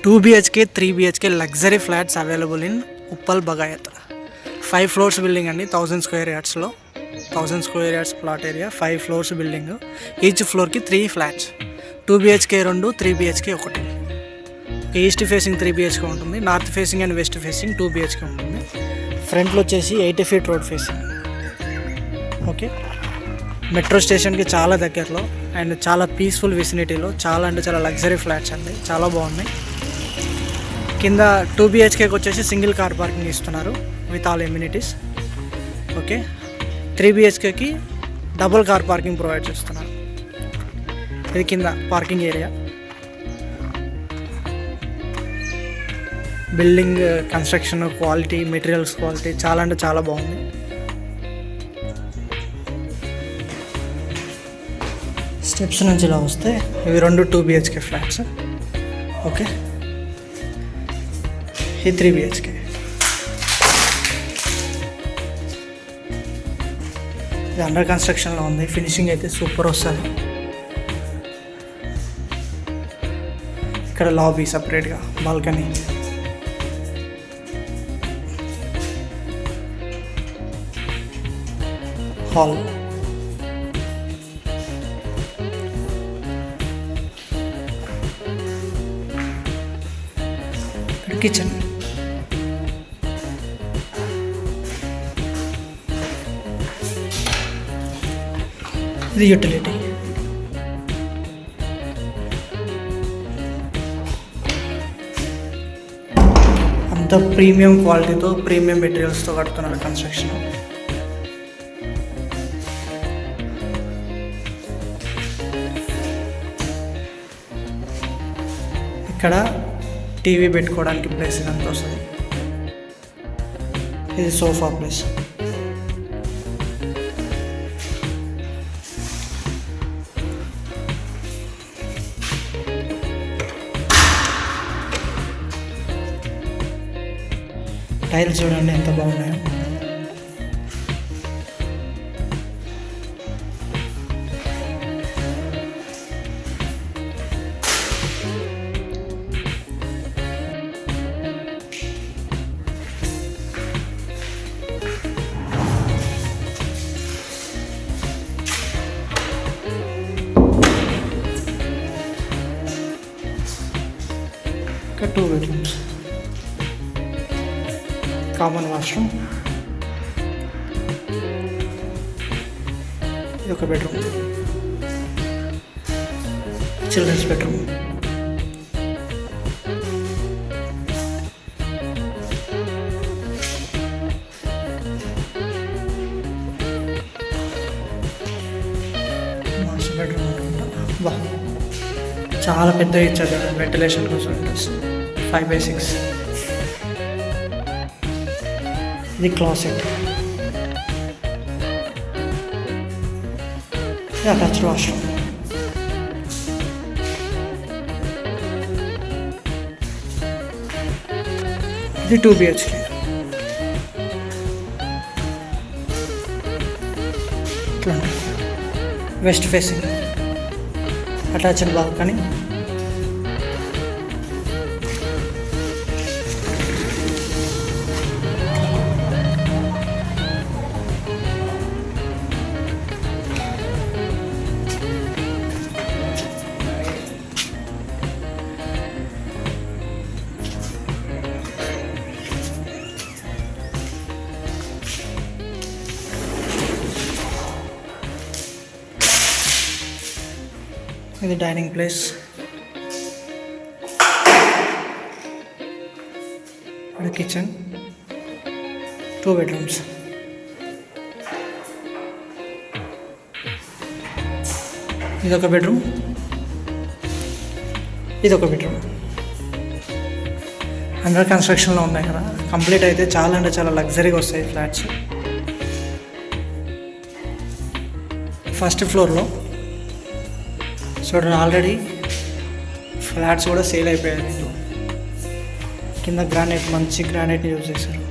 2 BHK 3 BHK luxury flats available in Uppal Bagayat. 5 floors building అండి, 1000 square yardsలో. 1000 square yards plot area, 5 floors building. Each ఫ్లోర్కి 3 flats. 2 BHK 2, 3 BHK 1. East facing 3 BHK ఉంటుంది, north facing and west facing 2 BHK ఉంటుంది. ఫ్రంట్లో వచ్చేసి 80 feet road facing. Okay, metro స్టేషన్కి చాలా దగ్గరలో and చాలా పీస్ఫుల్ విసినిటీలో, చాలా అంటే చాలా లగ్జరీ ఫ్లాట్స్ అండి, చాలా బాగున్నాయి. కింద 2 BHKకి వచ్చేసి సింగిల్ కార్ పార్కింగ్ ఇస్తున్నారు విత్ ఆల్ ఎమ్యూనిటీస్. ఓకే, 3 BHKకి డబుల్ కార్ పార్కింగ్ ప్రొవైడ్ చేస్తున్నారు. ఇది కింద parking area. Building construction quality, materials quality చాలా అంటే చాలా బాగుంది. స్టెప్స్ నుంచి ఇలా వస్తే ఇవి 2 2 BHK ఫ్లాట్స్. ఓకే, ఇది 3 BHK. ఇది అండర్ కన్స్ట్రక్షన్లో ఉంది, ఫినిషింగ్ అయితే సూపర్ వస్తుంది. ఇక్కడ లాబీ సపరేట్గా, బాల్కనీ, హాల్, కిచెన్, ఇది యూటిలిటీ. అంత ప్రీమియం క్వాలిటీతో, ప్రీమియం మెటీరియల్స్తో కడుతున్నారు కన్స్ట్రక్షన్. ఇక్కడ టీవీ పెట్టుకోవడానికి ప్లేస్ ఇదంతా వస్తుంది. ఇది సోఫా ప్లేస్. టైల్స్ చూడండి ఎంత బాగున్నాయో. ఇంకా 2 bedrooms, కామన్ వాష్రూమ్, ఇది ఒక bedroom, children's bedroom. Master bedroom అనుకుంటా. బా, చాలా పెద్దగా ఇచ్చారు వెంటిలేషన్ కోసం. 5/6. ఇది క్లాసెట్, ఇది అటాచ్డ్ వాష్రూమ్. ఇది 2 BHK. West facing, attached balcony, ఇది డైనింగ్ ప్లేస్. ఇది కిచెన్, 2 bedrooms. ఇదొక బెడ్రూమ్, ఇదొక బెడ్రూమ్. అండర్ కన్స్ట్రక్షన్లో ఉన్నాయి కదా, కంప్లీట్ అయితే చాలా అంటే చాలా లగ్జరీగా వస్తాయి ఫ్లాట్స్. ఫస్ట్ ఫ్లోర్లో చూడండి, ఆల్రెడీ ఫ్లాట్స్ కూడా సేల్ అయిపోయాయి. కింద గ్రానైట్, మంచి గ్రానైట్ యూజ్ చేశారు.